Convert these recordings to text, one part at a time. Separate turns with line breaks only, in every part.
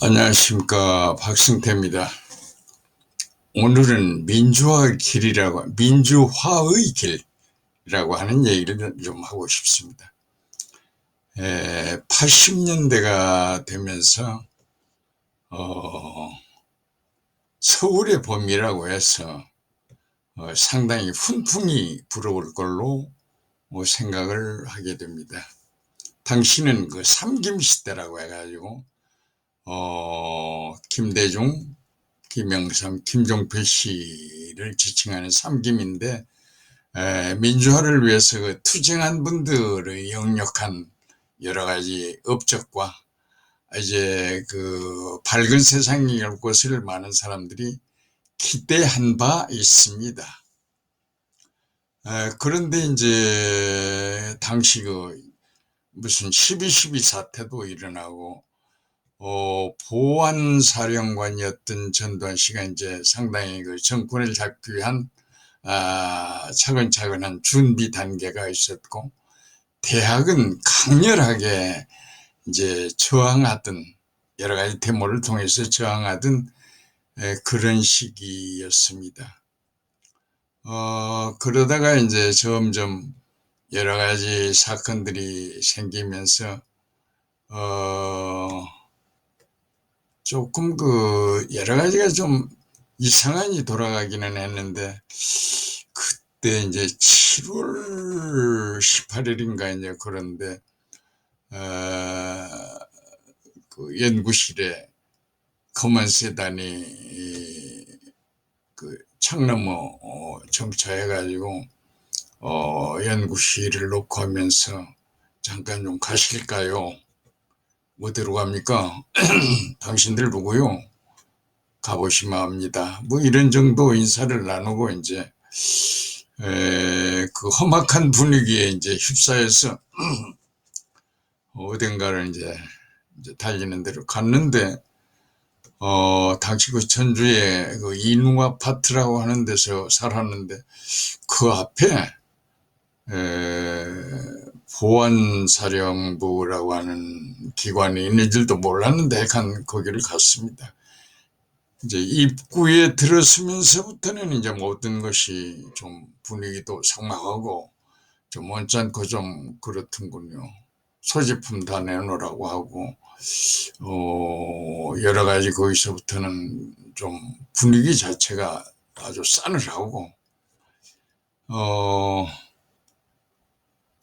안녕하십니까, 박승태입니다. 오늘은 민주화의 길이라고 하는 얘기를 좀 하고 싶습니다. 80년대가 되면서 서울의 봄이라고 해서 상당히 훈풍이 불어올 걸로 생각을 하게 됩니다. 당시는 그 삼김 시대라고 해가지고 김대중, 김영삼, 김종필 씨를 지칭하는 삼김인데, 민주화를 위해서 그 투쟁한 분들의 역력한 여러 가지 업적과 이제 그 밝은 세상이 올 것을 많은 사람들이 기대한 바 있습니다. 그런데 이제 당시 그 무슨 12.12 사태도 일어나고 보안사령관이었던 전두환 씨가 이제 상당히 그 정권을 잡기 위한 차근차근한 준비 단계가 있었고, 대학은 강렬하게 이제 저항하던, 여러 가지 데모를 통해서 저항하던 그런 시기였습니다. 그러다가 이제 점점 여러 가지 사건들이 생기면서 조금 그 여러 가지가 좀 이상하게 돌아가기는 했는데, 그때 이제 7월 18일인가 이제 그런데 그 연구실에 검은 세단이 그 창너머 정차해가지고 연구실을 놓고 하면서 잠깐 좀 가실까요? 어디로 갑니까? 당신들 누구요? 가보시면 합니다. 뭐 이런 정도 인사를 나누고 이제 그 험악한 분위기에 이제 휩싸여서 어딘가를 이제 달리는 대로 갔는데, 당시 그 전주에 그 인우 아파트라고 하는 데서 살았는데, 그 앞에 보안사령부라고 하는 기관이 있는 줄도 몰랐는데 거기를 갔습니다. 이제 입구에 들어서면서부터는 이제 모든 것이 좀 분위기도 삭막하고 좀 언짢고 좀 그렇던군요. 소지품 다 내놓으라고 하고, 여러 가지 거기서부터는 좀 분위기 자체가 아주 싸늘하고,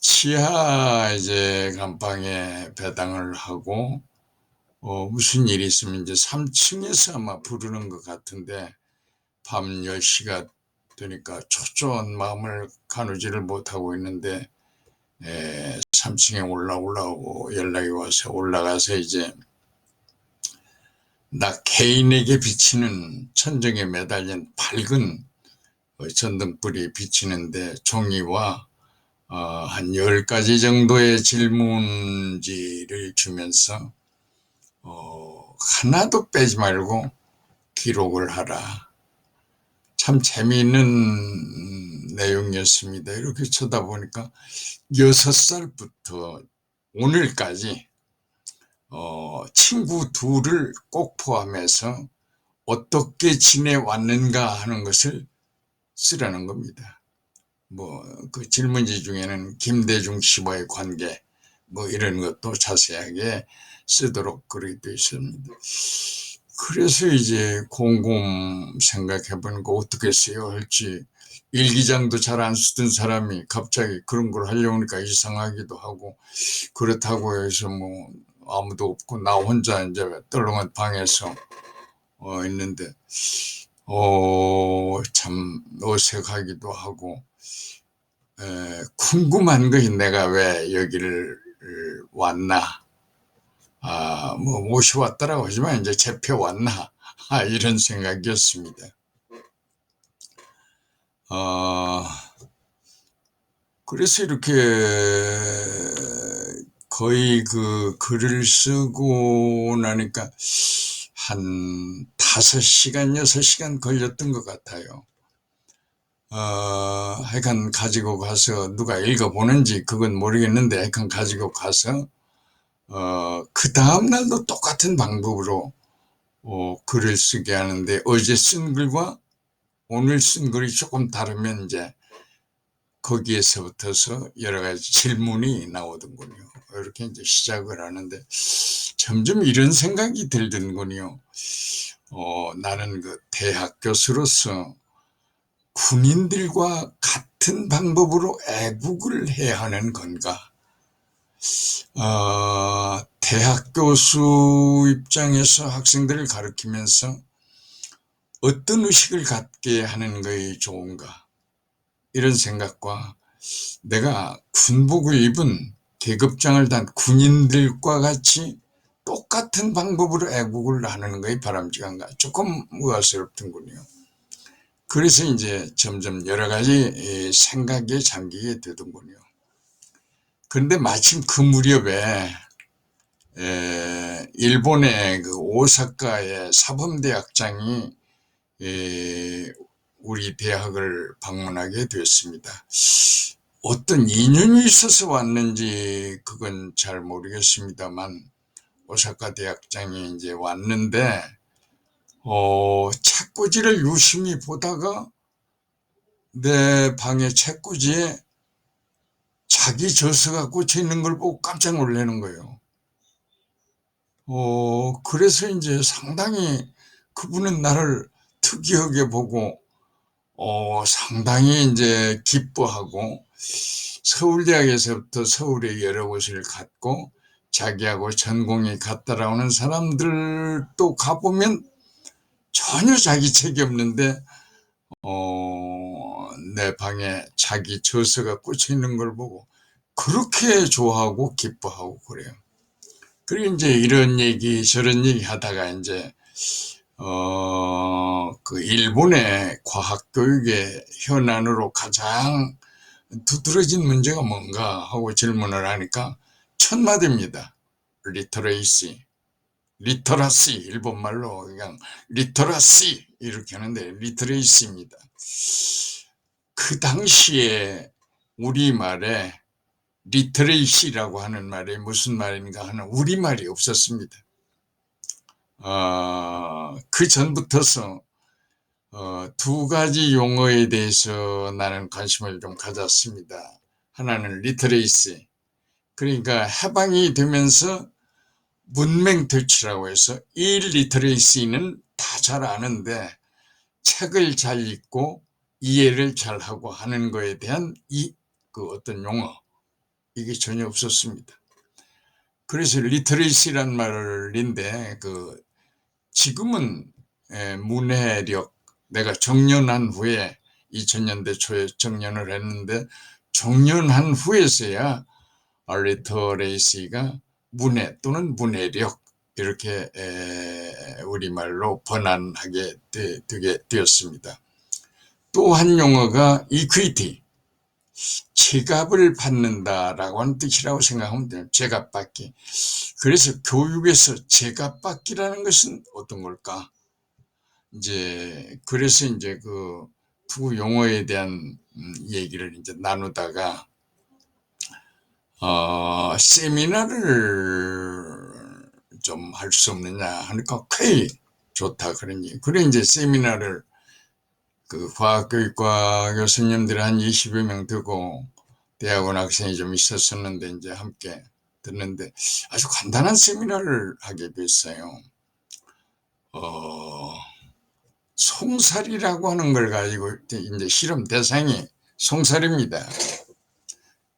지하 이제 감방에 배당을 하고, 무슨 일이 있으면 이제 3층에서 아마 부르는 것 같은데, 밤 10시가 되니까 초조한 마음을 가누지를 못하고 있는데, 3층에 올라오고 연락이 와서 올라가서 이제 나 개인에게 비치는 천정에 매달린 밝은 전등불이 비치는데 종이와 한 10가지 정도의 질문지를 주면서 하나도 빼지 말고 기록을 하라. 참 재미있는 내용이었습니다. 이렇게 쳐다보니까 6살부터 오늘까지 친구 둘을 꼭 포함해서 어떻게 지내왔는가 하는 것을 쓰라는 겁니다. 뭐 그 질문지 중에는 김대중 씨와의 관계 뭐 이런 것도 자세하게 쓰도록 그렇게 되어 있습니다. 그래서 이제 곰곰 생각해 보니까 어떻게 써야 할지, 일기장도 잘 안 쓰던 사람이 갑자기 그런 걸 하려고 하니까 이상하기도 하고, 그렇다고 해서 뭐 아무도 없고 나 혼자 이제 떨렁한 방에서 있는데 참 어색하기도 하고, 궁금한 것이 내가 왜 여기를 왔나, 뭐 모셔왔다라고 하지만 이제 잡혀왔나, 이런 생각이었습니다. 그래서 이렇게 거의 그 글을 쓰고 나니까 한 5시간, 6시간 걸렸던 것 같아요. 하여간 가지고 가서 누가 읽어보는지 그건 모르겠는데, 하여간 가지고 가서 그 다음 날도 똑같은 방법으로 글을 쓰게 하는데 어제 쓴 글과 오늘 쓴 글이 조금 다르면 이제 거기에서부터서 여러 가지 질문이 나오던군요. 이렇게 이제 시작을 하는데 점점 이런 생각이 들던군요. 나는 그 대학 교수로서 군인들과 같은 방법으로 애국을 해야 하는 건가? 대학 교수 입장에서 학생들을 가르치면서 어떤 의식을 갖게 하는 것이 좋은가? 이런 생각과 내가 군복을 입은 계급장을 단 군인들과 같이 똑같은 방법으로 애국을 하는 것이 바람직한가? 조금 의아스럽던군요. 그래서 이제 점점 여러 가지 생각에 잠기게 되던군요. 그런데 마침 그 무렵에 일본의 그 오사카의 사범대학장이 우리 대학을 방문하게 되었습니다. 어떤 인연이 있어서 왔는지 그건 잘 모르겠습니다만 오사카 대학장이 이제 왔는데 책꽂이를 유심히 보다가 내 방의 책꽂이에 자기 저서가 꽂혀 있는 걸 보고 깜짝 놀라는 거예요. 그래서 이제 상당히 그분은 나를 특이하게 보고 상당히 이제 기뻐하고 서울대학에서부터 서울에 여러 곳을 갔고 자기하고 전공이 같다라는 사람들도 가보면 전혀 자기 책이 없는데 내 방에 자기 저서가 꽂혀 있는 걸 보고 그렇게 좋아하고 기뻐하고 그래요. 그리고 이제 이런 얘기 저런 얘기 하다가 이제 그 일본의 과학교육의 현안으로 가장 두드러진 문제가 뭔가 하고 질문을 하니까 첫 마디입니다. 리터러시, 일본말로 그냥 리터러시 이렇게 하는데 리터레이시입니다. 그 당시에 우리말에 리터레이시라고 하는 말이 무슨 말인가 하는 우리말이 없었습니다. 그 전부터서 두 가지 용어에 대해서 나는 관심을 좀 가졌습니다. 하나는 리터레이시, 그러니까 해방이 되면서 문맹 퇴치라고 해서 이 리터레이시는 다 잘 아는데 책을 잘 읽고 이해를 잘 하고 하는 거에 대한 그 어떤 용어, 이게 전혀 없었습니다. 그래서 리터레이시란 말인데 지금은 문해력, 내가 정년한 후에 2000년대 초에 정년을 했는데 정년한 후에서야 리터레이시가 문해 또는 문해력 이렇게 우리말로 번안하게 되게 되었습니다. 또 한 용어가 이퀴티, 제값을 받는다라고 하는 뜻이라고 생각하면 돼요. 제값받기. 그래서 교육에서 제값받기라는 것은 어떤 걸까? 그래서 이제 그 두 용어에 대한 얘기를 이제 나누다가 세미나를 좀 할 수 없느냐 하니까 쾌히 좋다 그러니 그래 이제 세미나를 그 과학교육과 교수님들 한 20여 명 두고 대학원 학생이 좀 있었었는데 이제 함께 듣는데 아주 간단한 세미나를 하게 됐어요. 송사리라고 하는 걸 가지고 이제 실험 대상이 송사리입니다.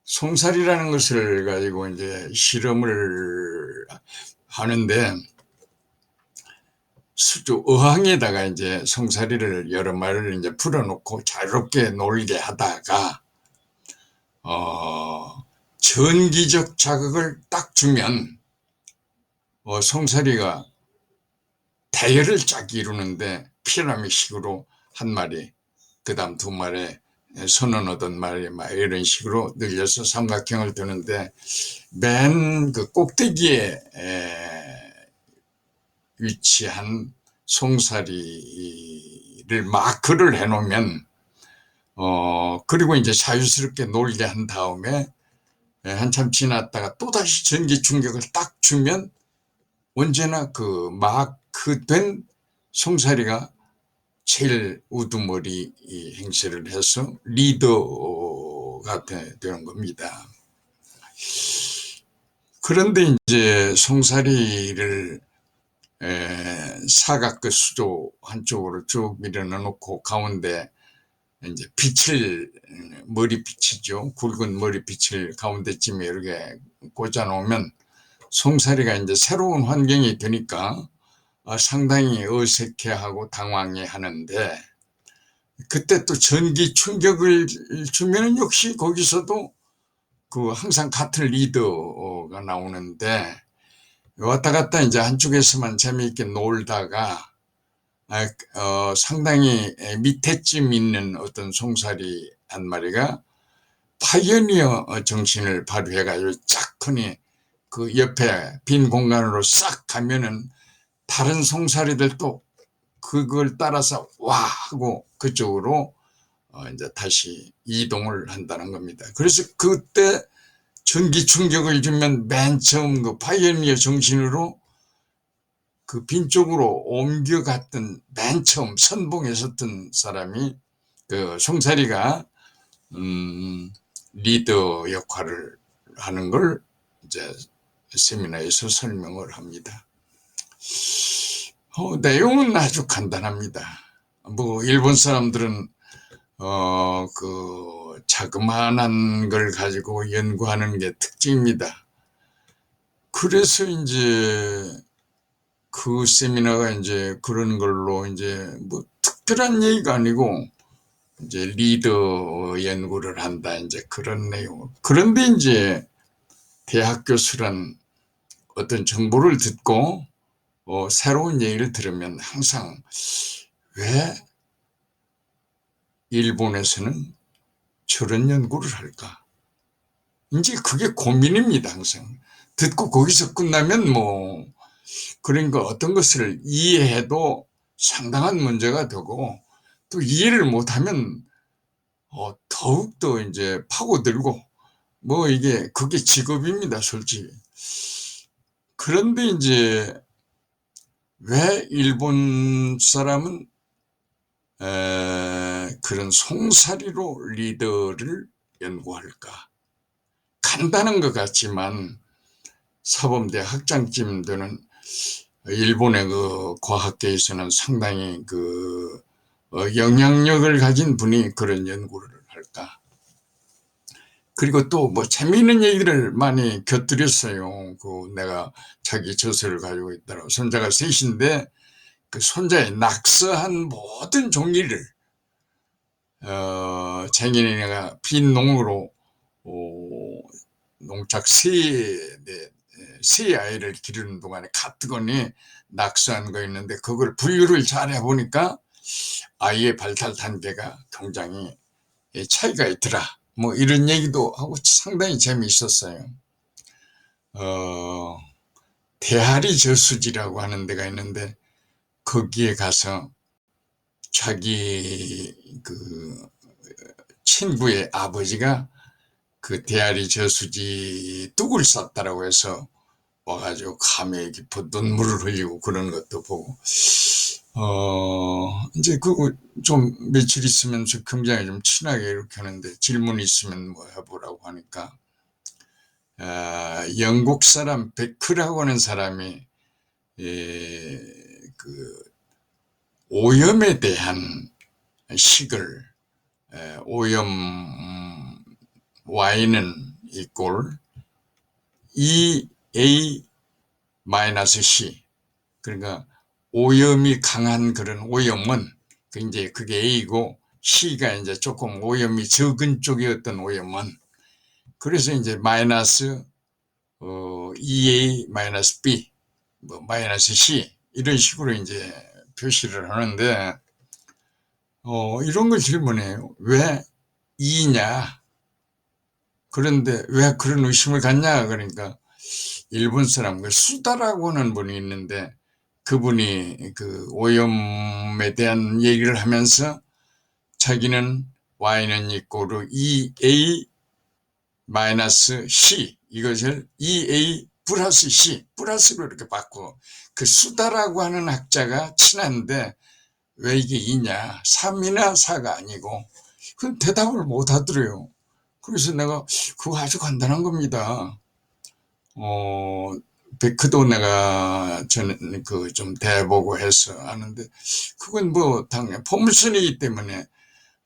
송사리라는 것을 가지고 이제 실험을 하는데 어항에다가 이제 송사리를 여러 마리를 이제 풀어놓고 자유롭게 놀게 하다가 전기적 자극을 딱 주면 송사리가 대열을 쫙 이루는데 피라미식으로 한 마리, 그 다음 두 마리, 서너너던 마리 막 이런 식으로 늘려서 삼각형을 두는데 맨 그 꼭대기에 위치한 송사리를 마크를 해놓으면 그리고 이제 자유스럽게 놀게 한 다음에 한참 지났다가 또다시 전기 충격을 딱 주면 언제나 그 마크 된 송사리가 제일 우두머리 행세를 해서 리더가 되는 겁니다. 그런데 이제 송사리를 사각 수조 한쪽으로 쭉 밀어넣어 놓고 가운데 이제 빛을, 머리빛이죠. 굵은 머리빛을 가운데쯤에 이렇게 꽂아 놓으면 송사리가 이제 새로운 환경이 되니까 상당히 어색해하고 당황해 하는데, 그때 또 전기 충격을 주면 역시 거기서도 항상 같은 리더가 나오는데, 왔다 갔다 이제 한쪽에서만 재미있게 놀다가 상당히 밑에쯤 있는 어떤 송사리 한 마리가 파이어니어 정신을 발휘해가지고 짝하니 그 옆에 빈 공간으로 싹 가면은 다른 송사리들도 그걸 따라서 와 하고 그쪽으로 이제 다시 이동을 한다는 겁니다. 그래서 그때 전기 충격을 주면 맨 처음 그 파이어니어 정신으로 그 빈 쪽으로 옮겨갔던 맨 처음 선봉에 섰던 사람이 그 송사리가 리더 역할을 하는 걸 이제 세미나에서 설명을 합니다. 내용은 아주 간단합니다. 뭐 일본 사람들은 그 자그마한 걸 가지고 연구하는 게 특징입니다. 그래서 이제 그 세미나가 이제 그런 걸로 이제 뭐 특별한 얘기가 아니고 이제 리더 연구를 한다, 이제 그런 내용. 그런데 이제 대학 교수란 어떤 정보를 듣고 새로운 얘기를 들으면 항상 왜 일본에서는 저런 연구를 할까? 이제 그게 고민입니다, 항상. 듣고 거기서 끝나면 뭐, 그러니까 어떤 것을 이해해도 상당한 문제가 되고, 또 이해를 못하면 더욱더 이제 파고들고, 뭐 이게 그게 직업입니다, 솔직히. 그런데 이제 왜 일본 사람은 그런 송사리로 리더를 연구할까? 간단한 것 같지만 사범대 학장쯤 되는 일본의 그 과학계에서는 상당히 그 영향력을 가진 분이 그런 연구를 할까? 그리고 또 뭐 재미있는 얘기를 많이 곁들였어요. 내가 자기 저서를 가지고 있더라고. 손자가 셋인데 그 손자의 낙서한 모든 종이를 쟁이네가 빈 농으로 농착 세 아이를 기르는 동안에 가뜩거니 낙서한 거 있는데 그걸 분류를 잘 해보니까 아이의 발달 단계가 굉장히 차이가 있더라. 뭐 이런 얘기도 하고 상당히 재미있었어요. 대하리 저수지라고 하는 데가 있는데 거기에 가서 자기 그 친구의 아버지가 그 대하리 저수지 뚝을 쌌다라고 해서 와가지고 감회에 깊어 눈물을 흘리고 그런 것도 보고, 이제 그거 좀 며칠 있으면 굉장히 좀 친하게 이렇게 하는데 질문 있으면 뭐 해보라고 하니까, 영국 사람 베크라고 하는 사람이, 그 오염에 대한 식을, 오염, Y는 이꼴 EA-C, 그러니까 오염이 강한 그런 오염은 이제 그게 A고, C가 이제 조금 오염이 적은 쪽의 어떤 오염은, 그래서 이제 마이너스 EA-B, 뭐 마이너스 C 이런 식으로 이제 표시를 하는데, 이런 걸 질문해요. 왜 E냐? 그런데 왜 그런 의심을 갖냐? 그러니까 일본 사람 수다라고 하는 분이 있는데 그분이 그 오염에 대한 얘기를 하면서 자기는 Y는 이꼬르 EA-C 이것을 EA 플러스 시 플러스로 이렇게 바꾸고 그 수다라고 하는 학자가 친한데 왜 이게 2냐 3이나 4가 아니고 그건 대답을 못 하더래요. 그래서 내가 그거 아주 간단한 겁니다. 베크도 내가 저는 그 좀 대보고 해서 하는데 그건 뭐 당연히 포물선이기 때문에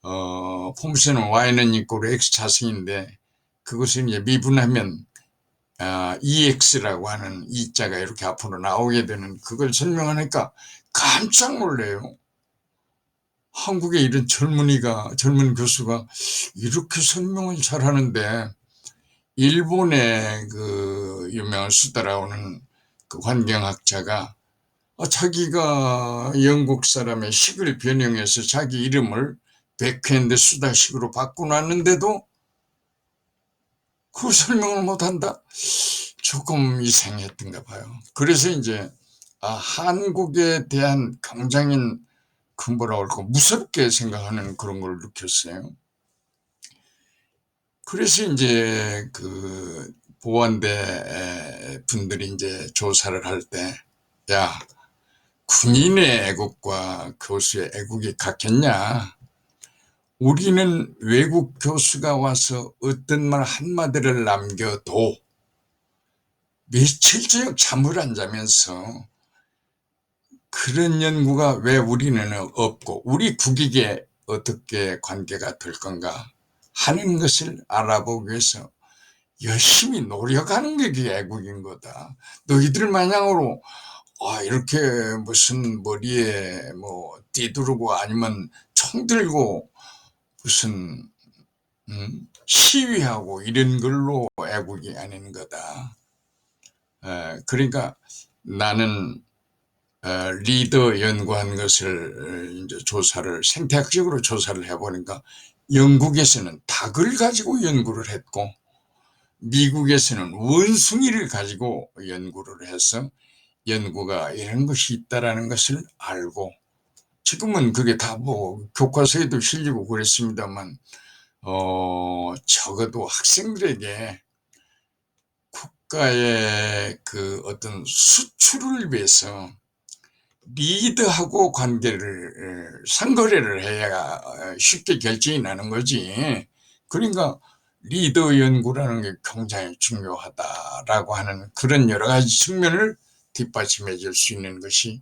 포물선은 y는 이꼴 x 자승인데 그것을 이제 미분하면 EX라고 하는 이자가 이렇게 앞으로 나오게 되는 그걸 설명하니까 깜짝 놀래요. 한국에 이런 젊은 교수가 이렇게 설명을 잘하는데 일본의 그 유명한 수다라오는 그 환경학자가 자기가 영국 사람의 식을 변형해서 자기 이름을 백핸드 수다식으로 바꿔놨는데도 그 설명을 못한다? 조금 이상했던가 봐요. 그래서 이제 한국에 대한 굉장히 그 뭐라 그럴까 무섭게 생각하는 그런 걸 느꼈어요. 그래서 이제 그 보안대 분들이 이제 조사를 할 때, 야, 군인의 애국과 교수의 애국이 같겠냐? 우리는 외국 교수가 와서 어떤 말 한마디를 남겨도 며칠 저녁 잠을 안 자면서 그런 연구가 왜 우리는 없고 우리 국익에 어떻게 관계가 될 건가 하는 것을 알아보기 위해서 열심히 노력하는 게 그게 애국인 거다. 너희들 마냥으로 이렇게 무슨 머리에 뭐 띠두르고 아니면 총 들고 무슨 시위하고 이런 걸로 애국이 아닌 거다. 그러니까 나는 리더 연구한 것을 이제 생태학적으로 조사를 해보니까 영국에서는 닭을 가지고 연구를 했고 미국에서는 원숭이를 가지고 연구를 해서 연구가 이런 것이 있다라는 것을 알고 지금은 그게 다 뭐 교과서에도 실리고 그랬습니다만 적어도 학생들에게 국가의 그 어떤 수출을 위해서 리드하고 상거래를 해야 쉽게 결정이 나는 거지. 그러니까 리더 연구라는 게 굉장히 중요하다라고 하는 그런 여러 가지 측면을 뒷받침해 줄 수 있는 것이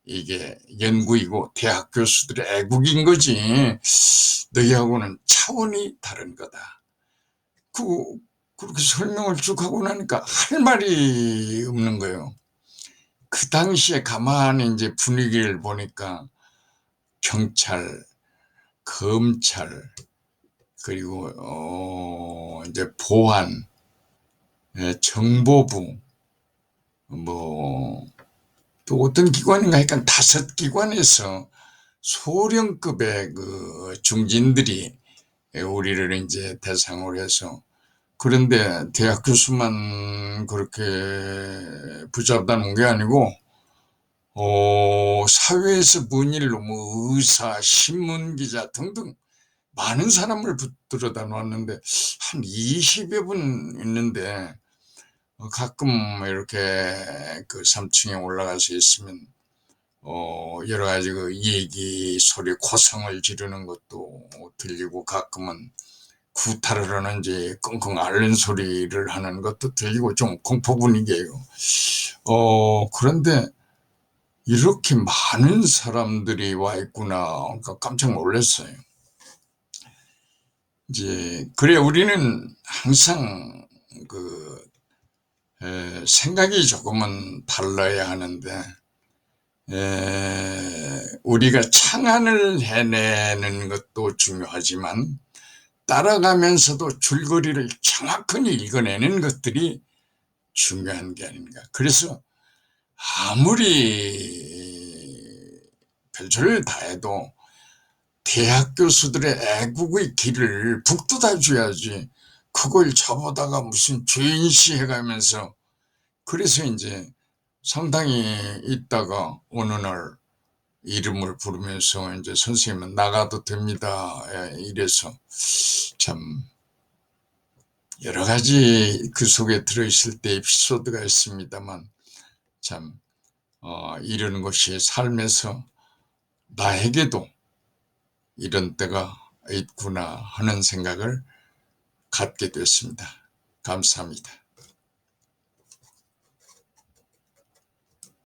이게 연구이고 대학 교수들의 애국인 거지. 너희하고는 차원이 다른 거다. 그렇게 설명을 쭉 하고 나니까 할 말이 없는 거예요. 그 당시에 가만히 이제 분위기를 보니까 경찰, 검찰, 그리고 이제 보안, 정보부, 뭐 또 어떤 기관인가 하여간 5기관에서 소령급의 그 중진들이 우리를 이제 대상으로 해서 그런데 대학 교수만 그렇게 붙잡다는 게 아니고 사회에서 문일로 뭐 의사, 신문기자 등등 많은 사람을 붙들어다 놨는데 한 20여 분 있는데 가끔 이렇게 그 3층에 올라가서 있으면 여러 가지 그 얘기 소리 고성을 지르는 것도 들리고 가끔은 구타를 하는지 끙끙 앓는 소리를 하는 것도 들리고 좀 공포 분위기예요. 그런데 이렇게 많은 사람들이 와 있구나. 그러니까 깜짝 놀랐어요. 이제 그래 우리는 항상 그 생각이 조금은 달라야 하는데 우리가 창안을 해내는 것도 중요하지만 따라가면서도 줄거리를 정확히 읽어내는 것들이 중요한 게 아닌가. 그래서 아무리 별소리를 다 해도 대학 교수들의 애국의 길을 북돋아 줘야지 그걸 저보다가 무슨 죄인시 해가면서 그래서 이제 상당히 있다가 어느 날 이름을 부르면서 이제 선생님은 나가도 됩니다. 이래서 참 여러 가지 그 속에 들어있을 때 에피소드가 있습니다만 참 이런 것이 삶에서 나에게도 이런 때가 있구나 하는 생각을 갖게 됐습니다. 감사합니다.